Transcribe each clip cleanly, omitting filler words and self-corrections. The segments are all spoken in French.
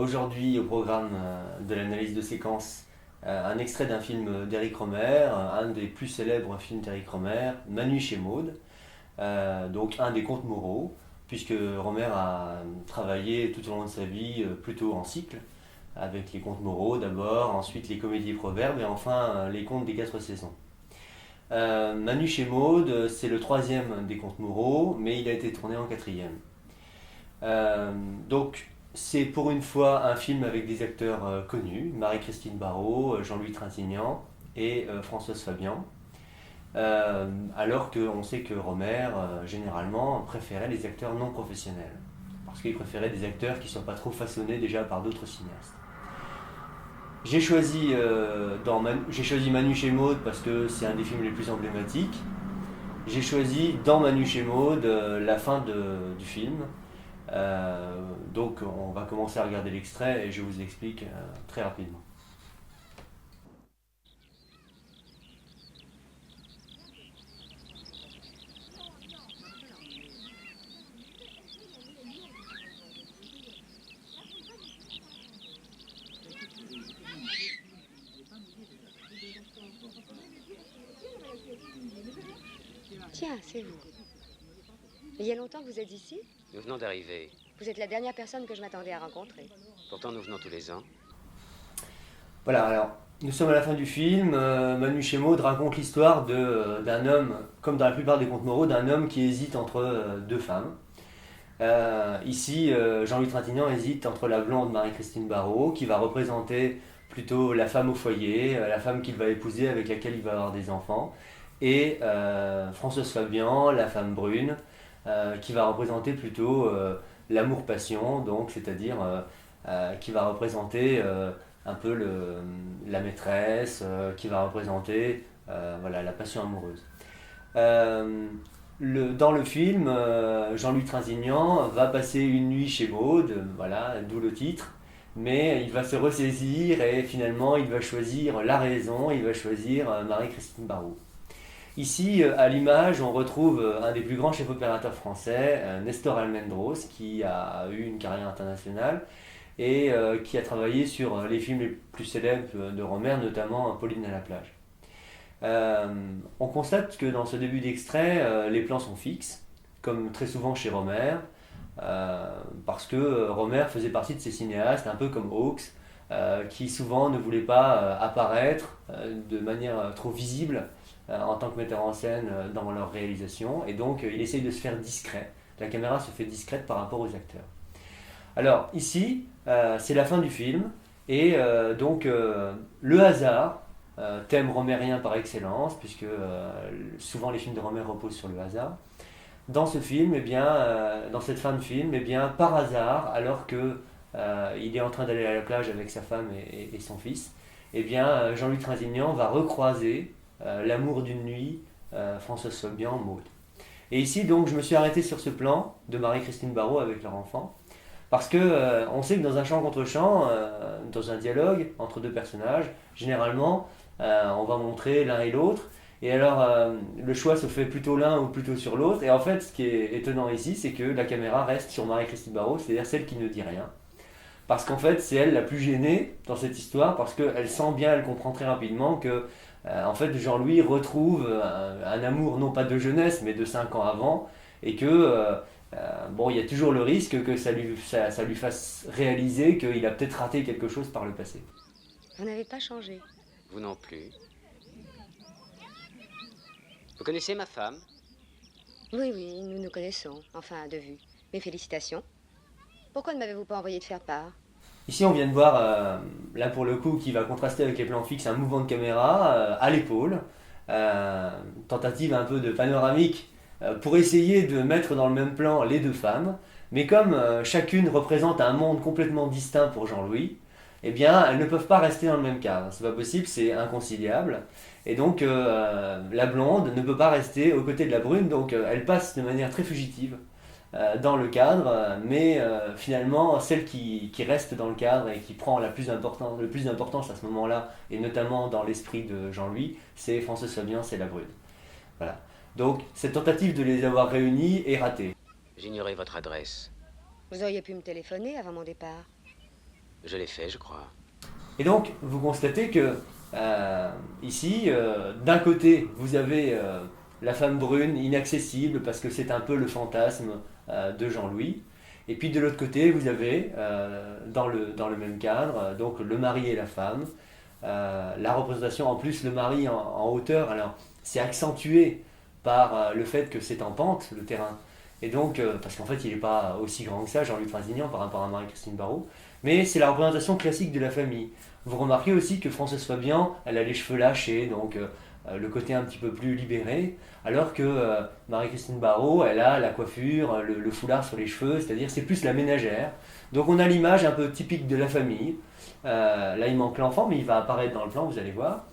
aujourd'hui au programme de l'analyse de séquence un extrait d'un film d'Éric Rohmer, un des plus célèbres films d'Éric Rohmer, Manu chez Maud, donc un des contes moraux, puisque Rohmer a travaillé tout au long de sa vie plutôt en cycle, avec les contes moraux d'abord, ensuite les comédies et proverbes et enfin les contes des quatre saisons. Manu chez Maud, c'est le troisième des contes moraux, mais il a été tourné en quatrième. Donc c'est pour une fois un film avec des acteurs connus, Marie-Christine Barrault, Jean-Louis Trintignant et Françoise Fabian. Alors qu'on sait que Rohmer, généralement, préférait les acteurs non professionnels. Parce qu'il préférait des acteurs qui ne soient pas trop façonnés déjà par d'autres cinéastes. J'ai choisi Manu chez Maud parce que c'est un des films les plus emblématiques. J'ai choisi dans Manu chez Maud la fin du film. Donc on va commencer à regarder l'extrait et je vous explique très rapidement. Tiens, c'est vous. Il y a longtemps que vous êtes ici? Nous venons d'arriver. Vous êtes la dernière personne que je m'attendais à rencontrer. Pourtant, nous venons tous les ans. Voilà, alors nous sommes à la fin du film. Manu chez Maud raconte l'histoire d'un homme, comme dans la plupart des contes moraux, d'un homme qui hésite entre deux femmes. Ici, Jean-Louis Trintignant hésite entre la blonde Marie-Christine Barrault, qui va représenter plutôt la femme au foyer, la femme qu'il va épouser, avec laquelle il va avoir des enfants, et Françoise Fabian, la femme brune, qui va représenter plutôt l'amour-passion, donc c'est-à-dire qui va représenter un peu la maîtresse, qui va représenter voilà, la passion amoureuse. Dans le film, Jean-Louis Trintignant va passer une nuit chez Maud, voilà, d'où le titre, mais il va se ressaisir et finalement il va choisir la raison, il va choisir Marie-Christine Barrault. Ici, à l'image, on retrouve un des plus grands chefs opérateurs français, Nestor Almendros, qui a eu une carrière internationale et qui a travaillé sur les films les plus célèbres de Rohmer, notamment Pauline à la plage. On constate que dans ce début d'extrait, les plans sont fixes, comme très souvent chez Rohmer, parce que Rohmer faisait partie de ces cinéastes, un peu comme Hawks, qui souvent ne voulaient pas apparaître de manière trop visible en tant que metteur en scène dans leur réalisation, et donc il essaye de se faire discret. La caméra se fait discrète par rapport aux acteurs. Alors ici, c'est la fin du film, et donc le hasard, thème romérien par excellence, puisque souvent les films de Rohmer reposent sur le hasard. Dans ce film, dans cette fin de film, par hasard, alors que il est en train d'aller à la plage avec sa femme et son fils, Jean-Luc Trintignant va recroiser l'amour d'une nuit, Françoise Fabian, Maud. Et ici, donc, je me suis arrêté sur ce plan de Marie-Christine Barrault avec leur enfant, parce que on sait que dans un chant contre chant, dans un dialogue entre deux personnages, généralement, on va montrer l'un et l'autre. Et alors, le choix se fait plutôt l'un ou plutôt sur l'autre. Et en fait, ce qui est étonnant ici, c'est que la caméra reste sur Marie-Christine Barrault, c'est-à-dire celle qui ne dit rien. Parce qu'en fait, c'est elle la plus gênée dans cette histoire, parce qu'elle sent bien, elle comprend très rapidement que en fait, Jean-Louis retrouve un amour non pas de jeunesse, mais de 5 ans avant, et que bon, il y a toujours le risque que ça lui fasse réaliser qu'il a peut-être raté quelque chose par le passé. Vous n'avez pas changé. Vous non plus. Vous connaissez ma femme? Oui, oui, nous nous connaissons, enfin de vue. Mes félicitations. Pourquoi ne m'avez-vous pas envoyé de faire part? Ici, on vient de voir, là pour le coup, qui va contraster avec les plans fixes, un mouvement de caméra à l'épaule, tentative un peu de panoramique pour essayer de mettre dans le même plan les deux femmes. Mais comme chacune représente un monde complètement distinct pour Jean-Louis, eh bien, elles ne peuvent pas rester dans le même cadre. C'est pas possible, c'est inconciliable. Et donc, la blonde ne peut pas rester aux côtés de la brune, donc elle passe de manière très fugitive dans le cadre, mais finalement, celle qui reste dans le cadre et qui prend le plus d'importance à ce moment-là, et notamment dans l'esprit de Jean-Louis, c'est Françoise Fabian, c'est la brune. Voilà. Donc, cette tentative de les avoir réunis est ratée. J'ignorais votre adresse. Vous auriez pu me téléphoner avant mon départ. Je l'ai fait, je crois. Et donc, vous constatez que ici, d'un côté, vous avez la femme brune inaccessible parce que c'est un peu le fantasme de Jean-Louis. Et puis de l'autre côté, vous avez, dans le même cadre, donc le mari et la femme. La représentation, en plus, le mari en hauteur, alors c'est accentué par le fait que c'est en pente, le terrain. Et donc, parce qu'en fait, il n'est pas aussi grand que ça, Jean-Luc Trintignant, par rapport à Marie-Christine Barrault. Mais c'est la représentation classique de la famille. Vous remarquez aussi que Françoise Fabian, elle a les cheveux lâchés, donc le côté un petit peu plus libéré, alors que Marie-Christine Barrault, elle a la coiffure, le foulard sur les cheveux, c'est-à-dire c'est plus la ménagère. Donc on a l'image un peu typique de la famille. Là il manque l'enfant, mais il va apparaître dans le plan, vous allez voir.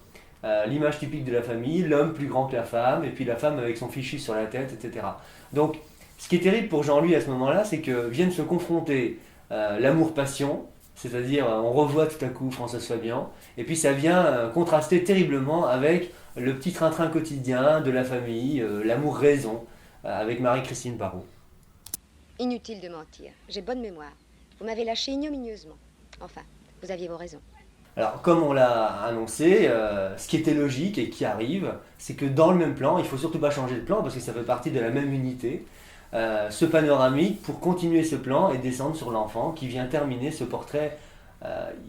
L'image typique de la famille, l'homme plus grand que la femme, et puis la femme avec son fichu sur la tête, etc. Donc ce qui est terrible pour Jean-Louis à ce moment-là, c'est que viennent se confronter l'amour-passion, c'est-à-dire on revoit tout à coup Françoise Fabian, et puis ça vient contraster terriblement avec le petit train-train quotidien de la famille, l'amour-raison, avec Marie-Christine Barrault. Inutile de mentir. J'ai bonne mémoire. Vous m'avez lâché ignominieusement. Enfin, vous aviez vos raisons. Alors, comme on l'a annoncé, ce qui était logique et qui arrive, c'est que dans le même plan, il ne faut surtout pas changer de plan parce que ça fait partie de la même unité, ce panoramique pour continuer ce plan et descendre sur l'enfant qui vient terminer ce portrait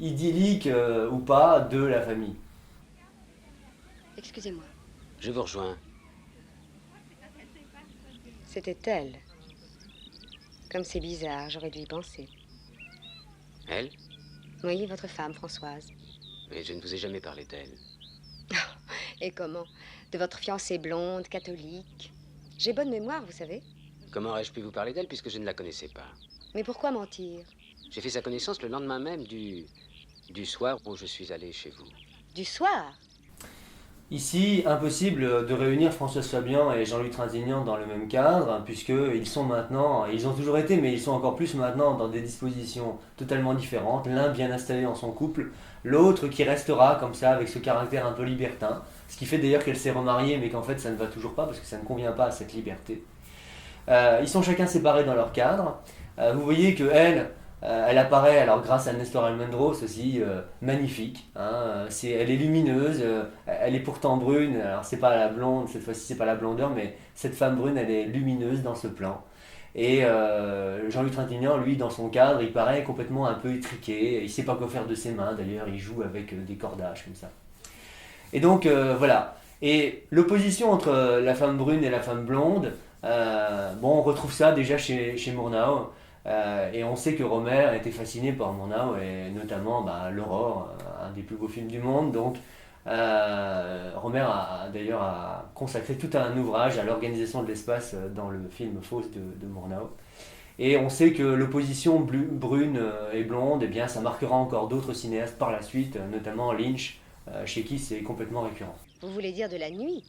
idyllique ou pas de la famille. Excusez-moi. Je vous rejoins. C'était elle. Comme c'est bizarre, j'aurais dû y penser. Elle? Oui, votre femme, Françoise. Mais je ne vous ai jamais parlé d'elle. Et comment? De votre fiancée blonde, catholique. J'ai bonne mémoire, vous savez. Comment aurais-je pu vous parler d'elle puisque je ne la connaissais pas? Mais pourquoi mentir? J'ai fait sa connaissance le lendemain même du soir où je suis allé chez vous. Du soir? Ici, impossible de réunir Françoise Fabian et Jean-Louis Trintignant dans le même cadre, puisqu'ils sont maintenant, ils ont toujours été, mais ils sont encore plus maintenant dans des dispositions totalement différentes. L'un bien installé dans son couple, l'autre qui restera comme ça, avec ce caractère un peu libertin, ce qui fait d'ailleurs qu'elle s'est remariée, mais qu'en fait ça ne va toujours pas, parce que ça ne convient pas à cette liberté. Ils sont chacun séparés dans leur cadre. Vous voyez que elle apparaît, alors grâce à Nestor Almendros aussi, magnifique. Hein, elle est lumineuse, elle est pourtant brune. Alors c'est pas la blonde, cette fois-ci c'est pas la blondeur, mais cette femme brune, elle est lumineuse dans ce plan. Et Jean-Luc Trintignant, lui, dans son cadre, il paraît complètement un peu étriqué. Il sait pas quoi faire de ses mains, d'ailleurs, il joue avec des cordages comme ça. Et donc voilà. Et l'opposition entre la femme brune et la femme blonde, bon, on retrouve ça déjà chez Murnau. Et on sait que Romer a été fasciné par Murnau et notamment l'Aurore, un des plus beaux films du monde. Donc Romer a d'ailleurs consacré tout un ouvrage à l'organisation de l'espace dans le film Faust de Murnau. Et on sait que l'opposition brune et blonde, eh bien, ça marquera encore d'autres cinéastes par la suite, notamment Lynch, chez qui c'est complètement récurrent. Vous voulez dire de la nuit?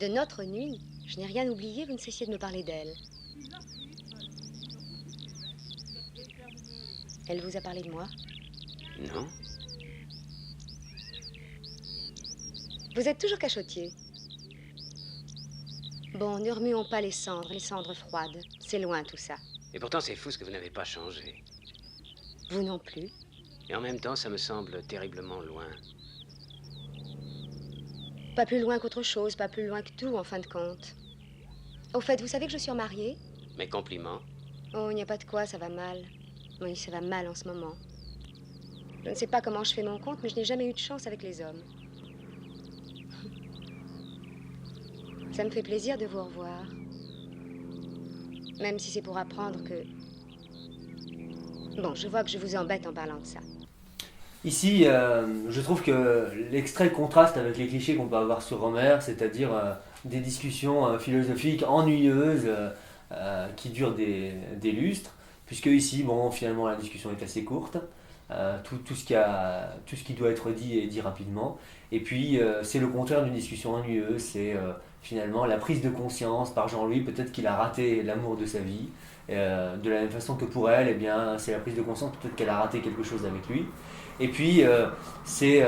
De notre nuit? Je n'ai rien oublié, vous ne cessiez de me parler d'elle. Elle vous a parlé de moi? Non? Vous êtes toujours cachotier. Bon, ne remuons pas les cendres froides. C'est loin tout ça. Et pourtant c'est fou ce que vous n'avez pas changé. Vous non plus. Et en même temps ça me semble terriblement loin. Pas plus loin qu'autre chose, pas plus loin que tout, en fin de compte. Au fait, vous savez que je suis mariée? Mes compliments. Oh, il n'y a pas de quoi, ça va mal. Oui, ça va mal en ce moment. Je ne sais pas comment je fais mon compte, mais je n'ai jamais eu de chance avec les hommes. Ça me fait plaisir de vous revoir. Même si c'est pour apprendre que... Bon, je vois que je vous embête en parlant de ça. Ici, je trouve que l'extrait contraste avec les clichés qu'on peut avoir sur Romer, c'est-à-dire des discussions philosophiques ennuyeuses qui durent des lustres, puisque ici, bon, finalement, la discussion est assez courte. Tout ce qui doit être dit est dit rapidement. Et puis, c'est le contraire d'une discussion ennuyeuse, c'est finalement la prise de conscience par Jean-Louis, peut-être qu'il a raté l'amour de sa vie. De la même façon que pour elle, eh bien, c'est la prise de conscience, peut-être qu'elle a raté quelque chose avec lui. Et puis, c'est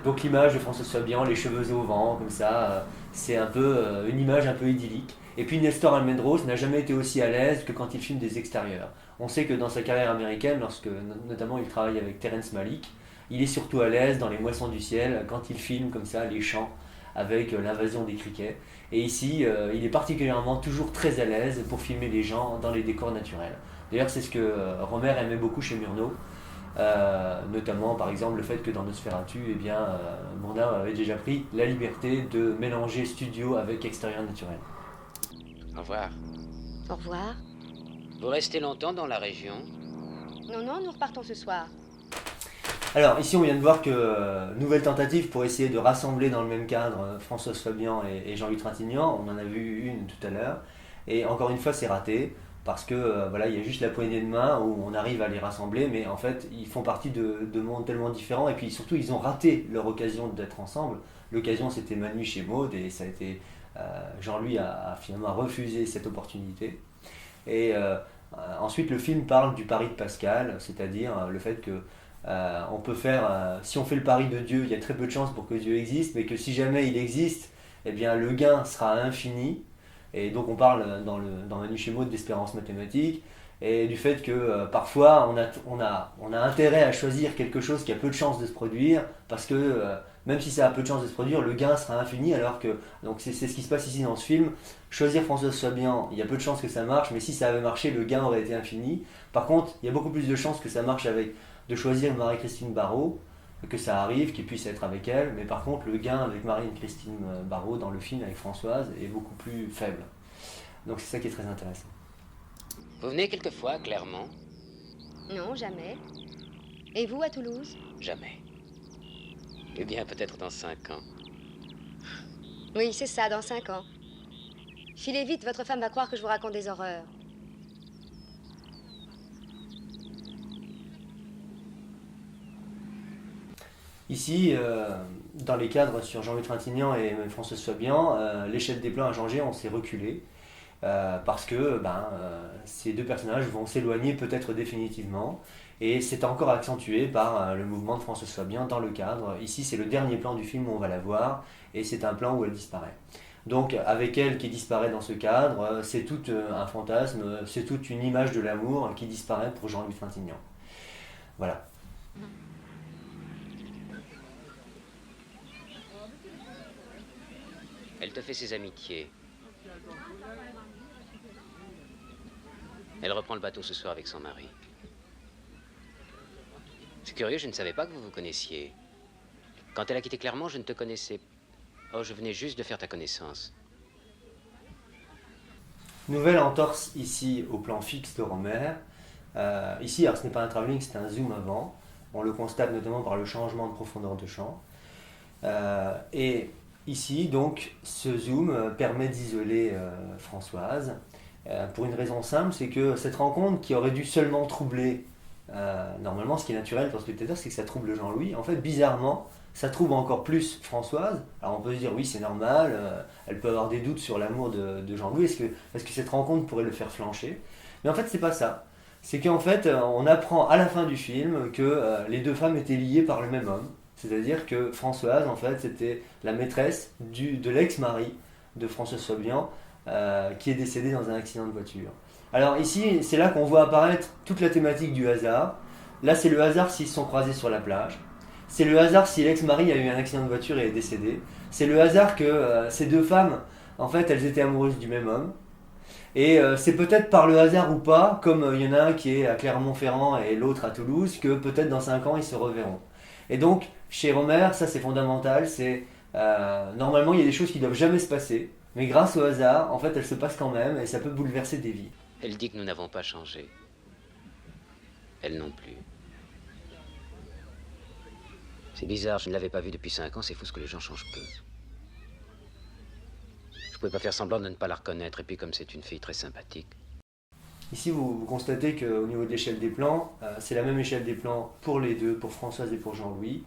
donc l'image de Françoise Fabian, les cheveux au vent, comme ça, c'est un peu une image un peu idyllique. Et puis Nestor Almendros n'a jamais été aussi à l'aise que quand il filme des extérieurs. On sait que dans sa carrière américaine, lorsque notamment il travaille avec Terrence Malick, il est surtout à l'aise dans Les Moissons du ciel, quand il filme comme ça les champs avec l'invasion des criquets. Et ici, il est particulièrement toujours très à l'aise pour filmer les gens dans les décors naturels. D'ailleurs, c'est ce que Romer aimait beaucoup chez Murnau, notamment par exemple le fait que dans Nosferatu, eh bien, Murnau avait déjà pris la liberté de mélanger studio avec extérieur naturel. Au revoir. Au revoir. Vous restez longtemps dans la région? Non, non, nous repartons ce soir. Alors ici on vient de voir que nouvelle tentative pour essayer de rassembler dans le même cadre Françoise Fabian et Jean-Louis Trintignant, on en a vu une tout à l'heure, et encore une fois c'est raté, parce que voilà, il y a juste la poignée de main où on arrive à les rassembler, mais en fait ils font partie de mondes tellement différents, et puis surtout ils ont raté leur occasion d'être ensemble. L'occasion c'était Manu chez Maud, et ça a été, Jean-Louis a finalement refusé cette opportunité. Et ensuite le film parle du pari de Pascal, c'est-à-dire le fait que on peut faire, si on fait le pari de Dieu, il y a très peu de chances pour que Dieu existe, mais que si jamais il existe, eh bien le gain sera infini. Et donc on parle dans Manu chez Maud d'espérance mathématique, et du fait que parfois on a intérêt à choisir quelque chose qui a peu de chances de se produire, parce que même si ça a peu de chances de se produire, le gain sera infini, alors que, donc c'est ce qui se passe ici dans ce film, choisir Françoise Fabian, il y a peu de chances que ça marche, mais si ça avait marché, le gain aurait été infini. Par contre, il y a beaucoup plus de chances que ça marche avec de choisir Marie-Christine Barrault, que ça arrive, qu'il puisse être avec elle, mais par contre le gain avec Marie-Christine Barrault dans le film avec Françoise est beaucoup plus faible. Donc c'est ça qui est très intéressant. Vous venez quelquefois à Clermont? Non, jamais. Et vous, à Toulouse? Jamais. Eh bien, peut-être dans 5 ans. Oui, c'est ça, dans 5 ans. Filez vite, votre femme va croire que je vous raconte des horreurs. Ici, dans les cadres sur Jean-Louis Trintignant et Françoise Fabian, l'échelle des plans a changé, on s'est reculé, parce que ces deux personnages vont s'éloigner peut-être définitivement, et c'est encore accentué par le mouvement de Françoise Fabian dans le cadre. Ici, c'est le dernier plan du film où on va la voir, et c'est un plan où elle disparaît. Donc avec elle qui disparaît dans ce cadre, c'est tout un fantasme, c'est toute une image de l'amour qui disparaît pour Jean-Louis Trintignant. Voilà. Elle te fait ses amitiés. Elle reprend le bateau ce soir avec son mari. C'est curieux, je ne savais pas que vous vous connaissiez. Quand elle a quitté Clermont, je ne te connaissais pas. Oh, je venais juste de faire ta connaissance. Nouvelle entorse ici au plan fixe de Romer. Ici, alors ce n'est pas un travelling, c'est un zoom avant. On le constate notamment par le changement de profondeur de champ. Et ici, donc, ce zoom permet d'isoler Françoise. Pour une raison simple, c'est que cette rencontre qui aurait dû seulement troubler, normalement ce qui est naturel pour le spectateur, c'est que ça trouble Jean-Louis. En fait, bizarrement, ça trouble encore plus Françoise. Alors on peut se dire, oui, c'est normal, elle peut avoir des doutes sur l'amour de Jean-Louis, est-ce que cette rencontre pourrait le faire flancher? Mais en fait, c'est pas ça. C'est qu'en fait, on apprend à la fin du film que les deux femmes étaient liées par le même homme. C'est-à-dire que Françoise, en fait, c'était la maîtresse de l'ex-mari de Françoise Fabian, qui est décédé dans un accident de voiture. Alors ici, c'est là qu'on voit apparaître toute la thématique du hasard. Là, c'est le hasard s'ils se sont croisés sur la plage. C'est le hasard si l'ex-mari a eu un accident de voiture et est décédé. C'est le hasard que ces deux femmes, en fait, elles étaient amoureuses du même homme. Et c'est peut-être par le hasard ou pas, comme il y en a un qui est à Clermont-Ferrand et l'autre à Toulouse, que peut-être dans 5 ans, ils se reverront. Et donc, chez Romer, ça c'est fondamental, normalement il y a des choses qui ne doivent jamais se passer, mais grâce au hasard, en fait, elles se passent quand même et ça peut bouleverser des vies. Elle dit que nous n'avons pas changé. Elle non plus. C'est bizarre, je ne l'avais pas vue depuis 5 ans, c'est fou ce que les gens changent peu. Je pouvais pas faire semblant de ne pas la reconnaître, et puis comme c'est une fille très sympathique. Ici, vous constatez qu'au niveau de l'échelle des plans, c'est la même échelle des plans pour les deux, pour Françoise et pour Jean-Louis,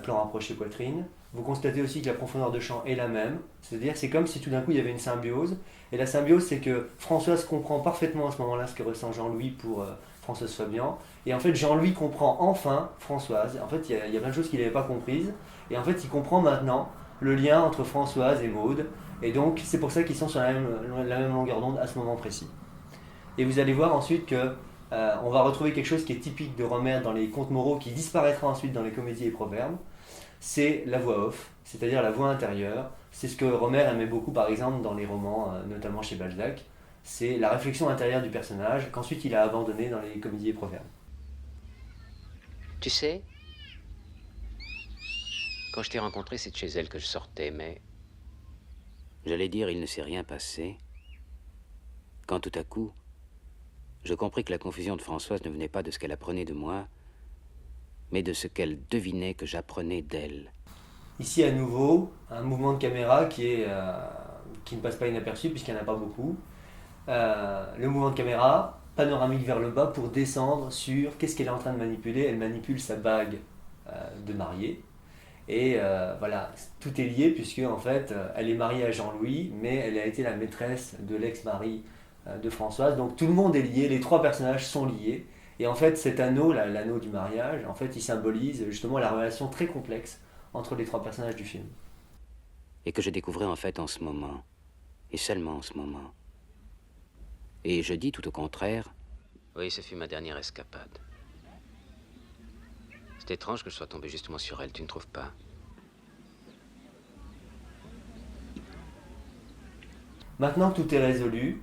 plan rapproché poitrine. Vous constatez aussi que la profondeur de champ est la même, c'est-à-dire c'est comme si tout d'un coup il y avait une symbiose. Et la symbiose, c'est que Françoise comprend parfaitement à ce moment-là ce que ressent Jean-Louis pour Françoise Fabian. Et en fait, Jean-Louis comprend enfin Françoise. En fait, il y a plein de choses qu'il n'avait pas comprises. Et en fait, il comprend maintenant le lien entre Françoise et Maud. Et donc c'est pour ça qu'ils sont sur la même longueur d'onde à ce moment précis. Et vous allez voir ensuite que on va retrouver quelque chose qui est typique de Rohmer dans les contes moraux, qui disparaîtra ensuite dans les comédies et proverbes, c'est la voix off, c'est-à-dire la voix intérieure. C'est ce que Rohmer aimait beaucoup par exemple dans les romans, notamment chez Balzac. C'est la réflexion intérieure du personnage qu'ensuite il a abandonné dans les comédies et proverbes. Tu sais, quand je t'ai rencontré, c'est de chez elle que je sortais, mais... J'allais dire, il ne s'est rien passé, quand tout à coup, je compris que la confusion de Françoise ne venait pas de ce qu'elle apprenait de moi, mais de ce qu'elle devinait que j'apprenais d'elle. Ici à nouveau, un mouvement de caméra qui ne passe pas inaperçu puisqu'il n'y en a pas beaucoup. Le mouvement de caméra, panoramique vers le bas pour descendre sur qu'est-ce qu'elle est en train de manipuler. Elle manipule sa bague de mariée. Et voilà, tout est lié puisque en fait, elle est mariée à Jean-Louis, mais elle a été la maîtresse de l'ex-mari de Françoise. Donc tout le monde est lié, les trois personnages sont liés. Et en fait, cet anneau, l'anneau du mariage, en fait, il symbolise justement la relation très complexe entre les trois personnages du film. Et que je découvrais en fait en ce moment, et seulement en ce moment. Et je dis tout au contraire. Oui, ce fut ma dernière escapade. C'est étrange que je sois tombé justement sur elle, tu ne trouves pas? Maintenant que tout est résolu,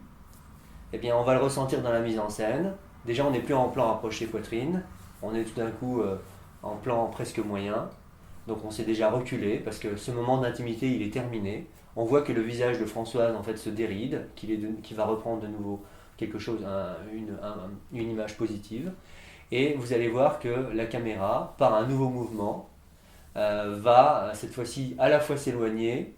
eh bien, on va le ressentir dans la mise en scène. Déjà, on n'est plus en plan rapproché poitrine, on est tout d'un coup en plan presque moyen. Donc on s'est déjà reculé parce que ce moment d'intimité, il est terminé. On voit que le visage de Françoise en fait se déride, qu'il va reprendre de nouveau quelque chose, une image positive. Et vous allez voir que la caméra, par un nouveau mouvement, va cette fois-ci à la fois s'éloigner,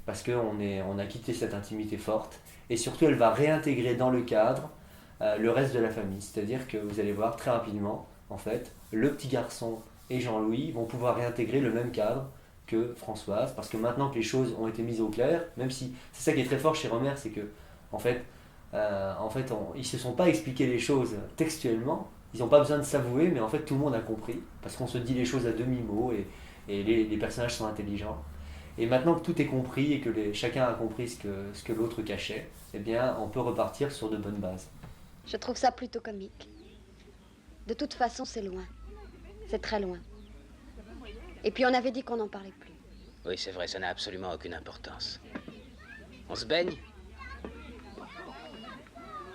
parce qu'on a quitté cette intimité forte, et surtout elle va réintégrer dans le cadre le reste de la famille. C'est-à-dire que vous allez voir très rapidement, en fait, le petit garçon et Jean-Louis vont pouvoir réintégrer le même cadre que Françoise, parce que maintenant que les choses ont été mises au clair, même si c'est ça qui est très fort chez Rohmer, c'est que en fait, ils se sont pas expliqué les choses textuellement, ils n'ont pas besoin de s'avouer, mais en fait tout le monde a compris, parce qu'on se dit les choses à demi-mot et les personnages sont intelligents. Et maintenant que tout est compris et que chacun a compris ce que l'autre cachait, eh bien on peut repartir sur de bonnes bases. Je trouve ça plutôt comique. De toute façon, c'est loin. C'est très loin. Et puis on avait dit qu'on n'en parlait plus. Oui, c'est vrai, ça n'a absolument aucune importance. On se baigne?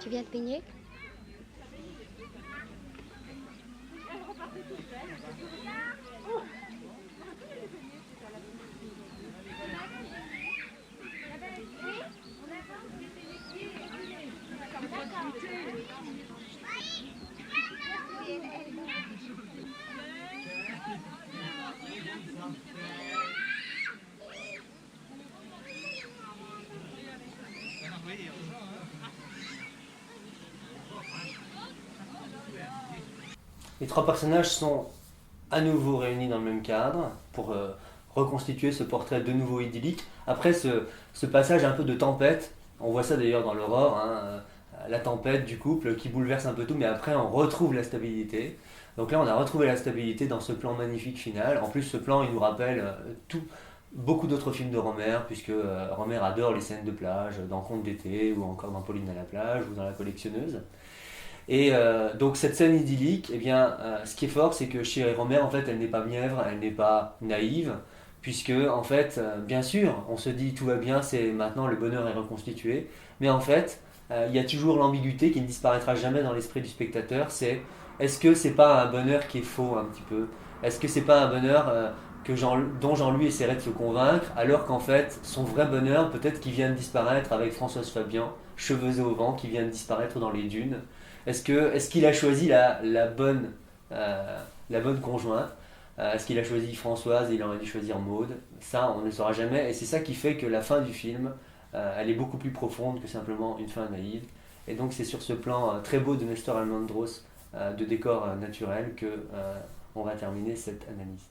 Tu viens te baigner? Les trois personnages sont à nouveau réunis dans le même cadre pour reconstituer ce portrait de nouveau idyllique. Après ce passage un peu de tempête, on voit ça d'ailleurs dans l'Aurore, hein, la tempête du couple qui bouleverse un peu tout, mais après on retrouve la stabilité. Donc là on a retrouvé la stabilité dans ce plan magnifique final. En plus ce plan il nous rappelle beaucoup d'autres films de Rohmer, puisque Rohmer adore les scènes de plage, dans Contes d'été, ou encore dans Pauline à la plage, ou dans La collectionneuse. Et donc cette scène idyllique, eh bien, ce qui est fort, c'est que chez Rohmer, en fait, elle n'est pas mièvre, elle n'est pas naïve, puisque en fait, bien sûr, on se dit tout va bien, c'est maintenant le bonheur est reconstitué, mais en fait, il y a toujours l'ambiguïté qui ne disparaîtra jamais dans l'esprit du spectateur. C'est est-ce que c'est pas un bonheur qui est faux un petit peu? Est-ce que c'est pas un bonheur dont Jean-Louis essaierait de se convaincre, alors qu'en fait, son vrai bonheur, peut-être qu'il vient de disparaître avec Françoise Fabian, cheveux au vent, qui vient de disparaître dans les dunes? Est-ce qu'il a choisi la bonne conjointe? Est-ce qu'il a choisi Françoise et il aurait dû choisir Maude? Ça, on ne le saura jamais. Et c'est ça qui fait que la fin du film, elle est beaucoup plus profonde que simplement une fin naïve. Et donc c'est sur ce plan très beau de Nestor Almendros, de décor naturel, que on va terminer cette analyse.